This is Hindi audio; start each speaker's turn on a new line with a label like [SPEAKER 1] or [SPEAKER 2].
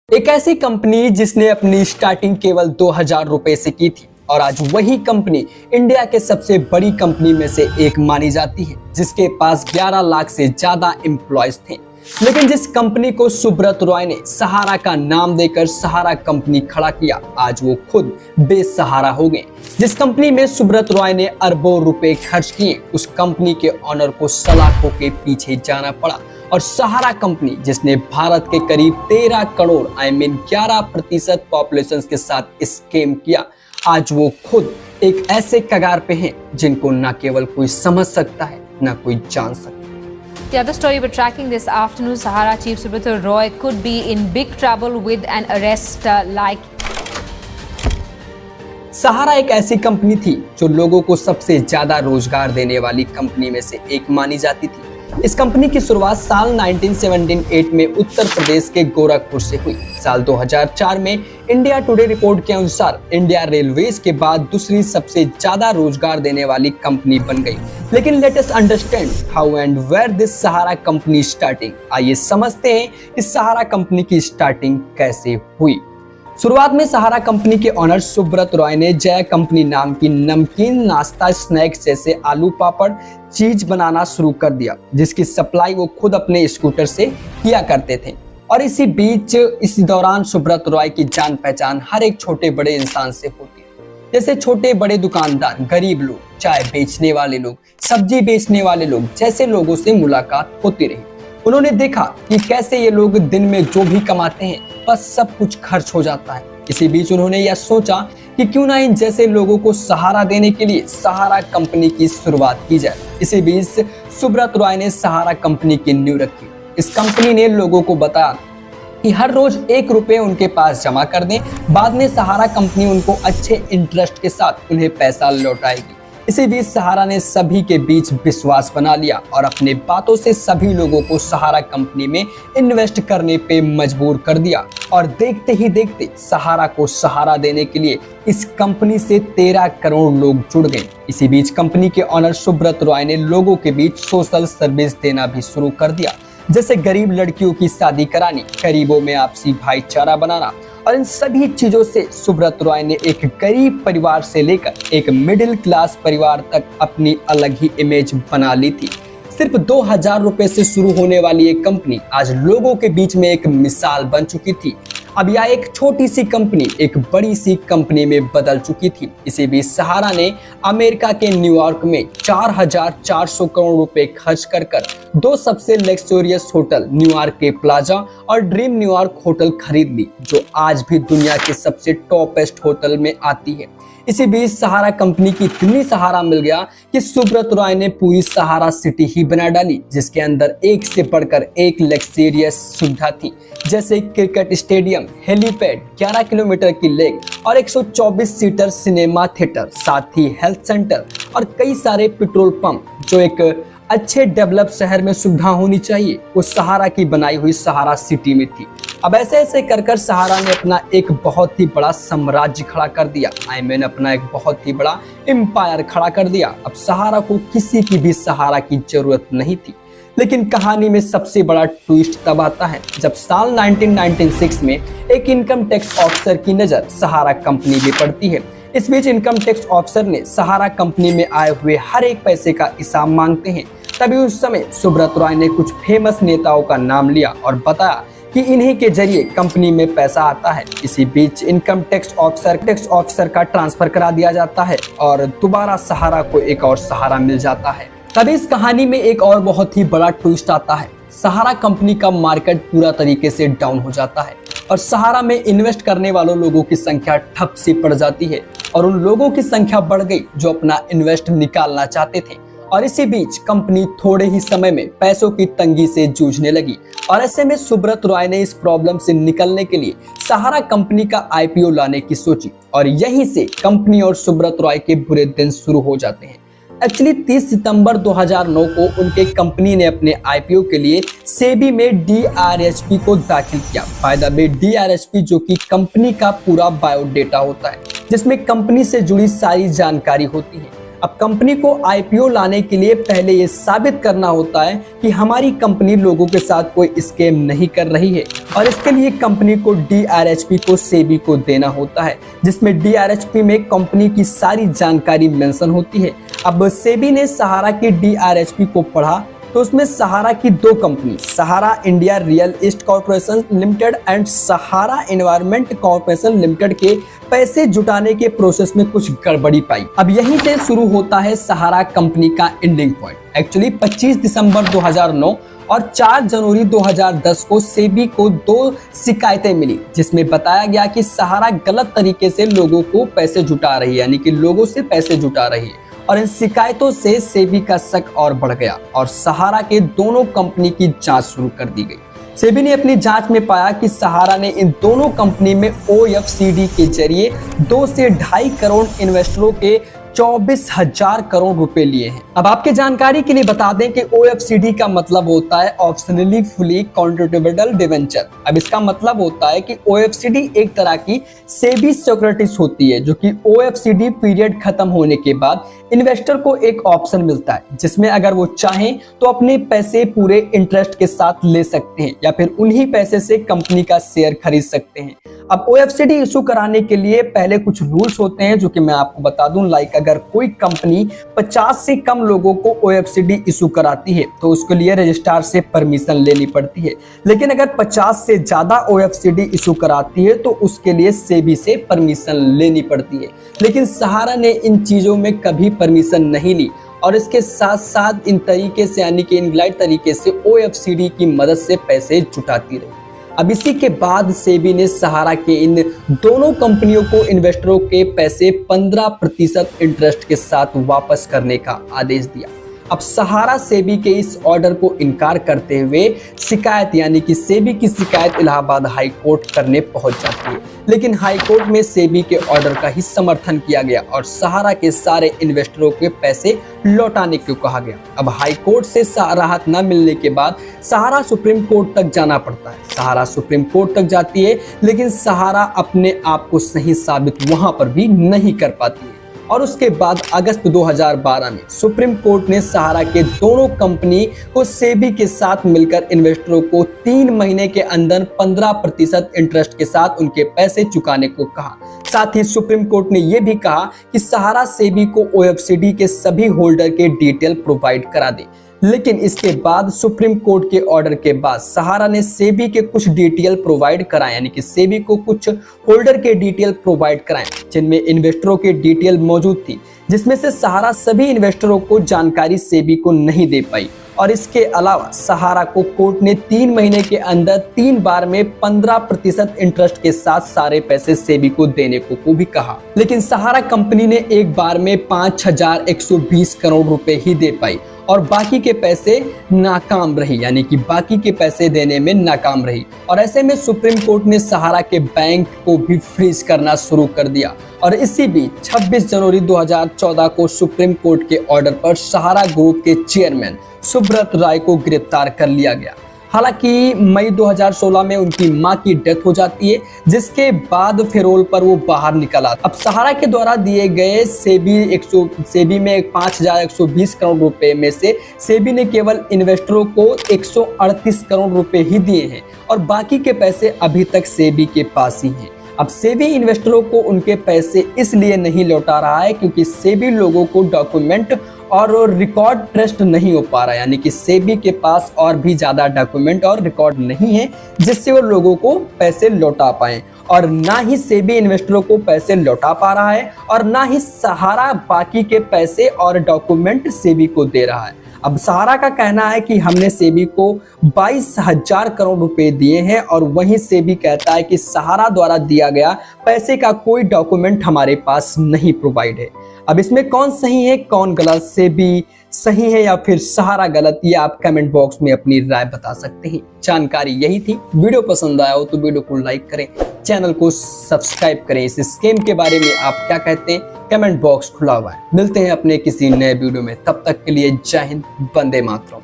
[SPEAKER 1] एक ऐसी कंपनी जिसने अपनी स्टार्टिंग केवल 2000 रुपए से की थी और आज वही कंपनी इंडिया के सबसे बड़ी कंपनी में से एक मानी जाती है, जिसके पास 11 लाख से ज्यादा एम्प्लॉयज थे। लेकिन जिस कंपनी को सुब्रत रॉय ने सहारा का नाम देकर सहारा कंपनी खड़ा किया, आज वो खुद बेसहारा हो गए। जिस कंपनी में सुब्रत रॉय ने अरबों रुपए खर्च किए, उस कंपनी के ऑनर को सलाखों के पीछे जाना पड़ा। और सहारा कंपनी, जिसने भारत के करीब 13 करोड़ 11% पॉपुलेशन के साथ स्कैम किया, आज वो खुद एक ऐसे कगार पे हैं जिनको ना केवल कोई समझ सकता है, ना कोई जान सकता है।
[SPEAKER 2] The other story we're tracking this afternoon, Sahara chief Subrata Roy could be in big trouble with an arrest like.
[SPEAKER 1] सहारा एक ऐसी कंपनी थी जो लोगों को सबसे ज्यादा रोजगार देने वाली कंपनी में से एक मानी जाती थी। इस कंपनी की शुरुआत साल 1978 में उत्तर प्रदेश के गोरखपुर से हुई। साल 2004 में इंडिया टुडे रिपोर्ट के अनुसार इंडिया रेलवेज के बाद दूसरी सबसे ज्यादा रोजगार देने वाली कंपनी बन गई। लेकिन let us understand how and where this Sahara company starting. आइए समझते हैं कि सहारा कंपनी की स्टार्टिंग कैसे हुई। शुरुआत में सहारा कंपनी के ऑनर सुब्रत रॉय ने जय कंपनी नाम की नमकीन नाश्ता स्नैक्स जैसे आलू पापड़ चीज बनाना शुरू कर दिया, जिसकी सप्लाई वो खुद अपने स्कूटर से किया करते थे। और इसी दौरान सुब्रत रॉय की जान पहचान हर एक छोटे बड़े इंसान से होती है, जैसे छोटे बड़े दुकानदार, गरीब लोग, चाय बेचने वाले लोग, सब्जी बेचने वाले लोग जैसे लोगों से मुलाकात होती रही। उन्होंने देखा कि कैसे ये लोग दिन में जो भी कमाते हैं बस सब कुछ खर्च हो जाता है। इसी बीच उन्होंने यह सोचा कि क्यों ना इन जैसे लोगों को सहारा देने के लिए सहारा कंपनी की शुरुआत की जाए। इसी बीच सुब्रत रॉय ने सहारा कंपनी की नींव रखी। इस कंपनी ने लोगों को बताया कि हर रोज 1 रुपए उनके पास जमा कर दें, बाद में सहारा कंपनी उनको अच्छे इंटरेस्ट के साथ उन्हें पैसा लौटाएगी। इसी बीच सहारा ने सभी के बीच विश्वास बना लिया और अपने बातों से सभी लोगों को सहारा कंपनी में इन्वेस्ट करने पे मजबूर कर दिया। और देखते ही देखते सहारा को सहारा देने के लिए इस कंपनी से 13 करोड़ लोग जुड़ गए। इसी बीच कंपनी के ऑनर सुब्रत रॉय ने लोगों के बीच सोशल सर्विस देना भी शुरू कर दिया, जैसे गरीब लड़कियों की शादी करानी, गरीबों में आपसी भाईचारा बनाना। और इन सभी चीजों से सुब्रत रॉय ने एक गरीब परिवार से लेकर एक मिडिल क्लास परिवार तक अपनी अलग ही इमेज बना ली थी। सिर्फ 2000 रुपए से शुरू होने वाली एक कंपनी आज लोगों के बीच में एक मिसाल बन चुकी थी। अब यह एक छोटी सी कंपनी एक बड़ी सी कंपनी में बदल चुकी थी। इसी बीच सहारा ने अमेरिका के न्यूयॉर्क में 4400 करोड़ रुपए खर्च कर 2 सबसे लग्जरियस होटल, न्यूयॉर्क के प्लाजा और ड्रीम न्यूयॉर्क होटल खरीद ली, जो आज भी दुनिया के सबसे टॉपेस्ट होटल में आती है। इसी बीच सहारा कंपनी की इतनी सहारा मिल गया कि सुब्रत रॉय ने पूरी सहारा सिटी ही बना डाली, जिसके अंदर एक से बढ़कर एक लग्जरियस सुविधा थी, जैसे क्रिकेट स्टेडियम, हेलीपैड, 11 किलोमीटर की लेक और 124 सीटर सिनेमा थिएटर, साथ ही हेल्थ सेंटर और कई सारे पेट्रोल पंप। जो एक अच्छे डेवलप शहर में सुविधा होनी चाहिए, वो सहारा की बनाई हुई सहारा सिटी में थी। अब ऐसे ऐसे कर सहारा ने अपना एक बहुत ही बड़ा साम्राज्य खड़ा कर दिया। अपना एक बहुत ही बड़ा एम्पायर खड़ा कर दिया। अब सहारा को किसी की भी सहारा की जरूरत नहीं थी। लेकिन कहानी में सबसे बड़ा ट्विस्ट तब आता है जब साल 1996 में एक इनकम टैक्स ऑफिसर की नजर सहारा कंपनी में पड़ती है। इस बीच इनकम टैक्स ऑफिसर ने सहारा कंपनी में आए हुए हर एक पैसे का हिसाब मांगते हैं। तभी उस समय सुब्रत रॉय ने कुछ फेमस नेताओं का नाम लिया और बताया कि इन्हीं के जरिए कंपनी में पैसा आता है। इसी बीच इनकम टैक्स ऑफिसर का ट्रांसफर करा दिया जाता है और दोबारा सहारा को एक और सहारा मिल जाता है। तभी इस कहानी में एक और बहुत ही बड़ा ट्विस्ट आता है। सहारा कंपनी का मार्केट पूरा तरीके से डाउन हो जाता है और सहारा में इन्वेस्ट करने वालों लोगों की संख्या ठप सी पड़ जाती है और उन लोगों की संख्या बढ़ गई जो अपना इन्वेस्ट निकालना चाहते थे। और इसी बीच कंपनी थोड़े ही समय में पैसों की तंगी से जूझने लगी। और ऐसे में सुब्रत रॉय ने इस प्रॉब्लम से निकलने के लिए सहारा कंपनी का आईपीओ लाने की सोची और यहीं से कंपनी और सुब्रत रॉय के बुरे दिन शुरू हो जाते हैं। एक्चुअली 30 सितंबर 2009 को उनके कंपनी ने अपने आईपीओ के लिए सेबी में DRHP को दाखिल किया। फायदा में DRHP जो कि कंपनी का पूरा बायोडेटा होता है, जिसमें कंपनी से जुड़ी सारी जानकारी होती है। अब कंपनी को आईपीओ लाने के लिए पहले ये साबित करना होता है कि हमारी कंपनी लोगों के साथ कोई स्कैम नहीं कर रही है, और इसके लिए कंपनी को डीआरएचपी को सेबी को देना होता है, जिसमें डीआरएचपी में कंपनी की सारी जानकारी मेंशन होती है। अब सेबी ने सहारा की डीआरएचपी को पढ़ा तो उसमें सहारा की दो company, Sahara India real estate corporation limited and Sahara environment corporation limited के पैसे जुटाने के प्रोसेस में कुछ गड़बड़ी पाई। अब यहीं से शुरू होता है सहारा कंपनी का एंडिंग पॉइंट। एक्चुअली 25 दिसंबर 2009 और 4 जनवरी 2010 को सेबी को 2 शिकायतें मिली, जिसमें बताया गया कि सहारा गलत तरीके से लोगों को पैसे जुटा रही है, यानी कि लोगों से पैसे जुटा रही है। और इन शिकायतों से सेबी का शक और बढ़ गया और सहारा के दोनों कंपनी की जांच शुरू कर दी गई। सेबी ने अपनी जांच में पाया कि सहारा ने इन दोनों कंपनी में ओएफसीडी के जरिए 2 से 2.5 करोड़ इन्वेस्टरों के 24,000 करोड़ रुपए लिए हैं। अब आपके जानकारी के लिए बता दें कि ओएफसीडी का मतलब होता है ऑप्शनली फुली कॉन्वर्टिबल डिवेंचर। अब इसका मतलब होता है कि ओएफसीडी एक तरह की सेबी सिक्योरिटीज होती है, जो कि ओएफसीडी पीरियड खत्म होने के बाद इन्वेस्टर को एक ऑप्शन मिलता है, जिसमें अगर वो चाहें तो अपने पैसे पूरे इंटरेस्ट के साथ ले सकते हैं या फिर उन्हीं पैसे से कंपनी का शेयर खरीद सकते हैं। अब ओएफसीडी इशू कराने के लिए पहले कुछ रूल्स होते हैं, जो कि मैं आपको बता दूं। लाइक अगर कोई कंपनी 50 से कम लोगों को ओएफसीडी इशू कराती है तो उसके लिए रजिस्ट्रार से परमिशन लेनी पड़ती है, लेकिन अगर 50 से ज्यादा ओएफसीडी इशू कराती है तो उसके लिए सेबी से परमिशन लेनी पड़ती है। लेकिन सहारा ने इन चीजों में कभी परमिशन नहीं ली और इसके साथ साथ इन तरीके से, यानी कि इनग्लाइड तरीके से ओएफसीडी की मदद से पैसे जुटाती रही। अब इसी के बाद सेबी ने सहारा के इन दोनों कंपनियों को इन्वेस्टरों के पैसे 15% इंटरेस्ट के साथ वापस करने का आदेश दिया। अब सहारा सेबी के इस ऑर्डर को इनकार करते हुए शिकायत, यानी कि सेबी की शिकायत इलाहाबाद हाई कोर्ट करने पहुंच जाती है, लेकिन हाई कोर्ट में सेबी के ऑर्डर का ही समर्थन किया गया और सहारा के सारे इन्वेस्टरों के पैसे लौटाने को कहा गया। अब हाई कोर्ट से राहत न मिलने के बाद सहारा सुप्रीम कोर्ट तक जाना पड़ता है। सहारा सुप्रीम कोर्ट तक जाती है, लेकिन सहारा अपने आप को सही साबित वहां पर भी नहीं कर पाती है और उसके बाद अगस्त 2012 में सुप्रीम कोर्ट ने सहारा के दोनों कंपनी को सेबी के साथ मिलकर इन्वेस्टरों को 3 महीने के अंदर 15% इंटरेस्ट के साथ उनके पैसे चुकाने को कहा। साथ ही सुप्रीम कोर्ट ने यह भी कहा कि सहारा सेबी को ओएफसीडी के सभी होल्डर के डिटेल प्रोवाइड करा दे। लेकिन इसके बाद सुप्रीम कोर्ट के ऑर्डर के बाद सहारा ने सेबी के कुछ डिटेल प्रोवाइड कराए, यानी कि सेबी को कुछ होल्डर के डिटेल प्रोवाइड कराए, जिनमें इन्वेस्टरों के डिटेल मौजूद थी, जिसमें से सहारा सभी इन्वेस्टरों को जानकारी सेबी को नहीं दे पाई। और इसके अलावा सहारा को कोर्ट ने 3 महीने के अंदर 3 बार में 15% इंटरेस्ट के साथ सारे पैसे सेबी को देने को भी कहा, लेकिन सहारा कंपनी ने एक बार में 5,120 करोड़ रुपए ही दे पाई और बाकी के पैसे नाकाम रही, यानी कि बाकी के पैसे देने में नाकाम रही। और ऐसे में सुप्रीम कोर्ट ने सहारा के बैंक को भी फ्रीज करना शुरू कर दिया और इसी बीच 26 जनवरी 2014 को सुप्रीम कोर्ट के ऑर्डर पर सहारा ग्रुप के चेयरमैन सुब्रत राय को गिरफ्तार कर लिया गया। हालांकि मई 2016 में उनकी मां की डेथ हो जाती है, जिसके बाद फिरोल पर वो बाहर निकला। अब सहारा के द्वारा दिए गए सेबी में 5,120 करोड़ रुपए में से सेबी ने केवल इन्वेस्टरों को 138 करोड़ रुपए ही दिए हैं और बाकी के पैसे अभी तक सेबी के पास ही हैं। अब सेबी इन्वेस्टरों को उनके पैसे इसलिए नहीं लौटा रहा है क्योंकि सेबी लोगों को डॉक्यूमेंट और रिकॉर्ड ट्रस्ट नहीं हो पा रहा है, यानी कि सेबी के पास और भी ज्यादा डॉक्यूमेंट और रिकॉर्ड नहीं है जिससे वो लोगों को पैसे लौटा पाए। और ना ही सेबी इन्वेस्टरों को पैसे लौटा पा रहा है और ना ही सहारा बाकी के पैसे और डॉक्यूमेंट सेबी को दे रहा है। अब सहारा का कहना है कि हमने सेबी को 22,000 करोड़ रुपए दिए हैं और वहीं सेबी कहता है कि सहारा द्वारा दिया गया पैसे का कोई डॉक्यूमेंट हमारे पास नहीं प्रोवाइड है। अब इसमें कौन सही है कौन गलत, सेबी सही है या फिर सहारा गलत, ये आप कमेंट बॉक्स में अपनी राय बता सकते हैं। जानकारी यही थी। वीडियो पसंद आया हो तो वीडियो को लाइक करें, चैनल को सब्सक्राइब करें। इस स्कीम के बारे में आप क्या कहते हैं, कमेंट बॉक्स खुला हुआ है। मिलते हैं अपने किसी नए वीडियो में, तब तक के लिए जय हिंद, वंदे मातरम।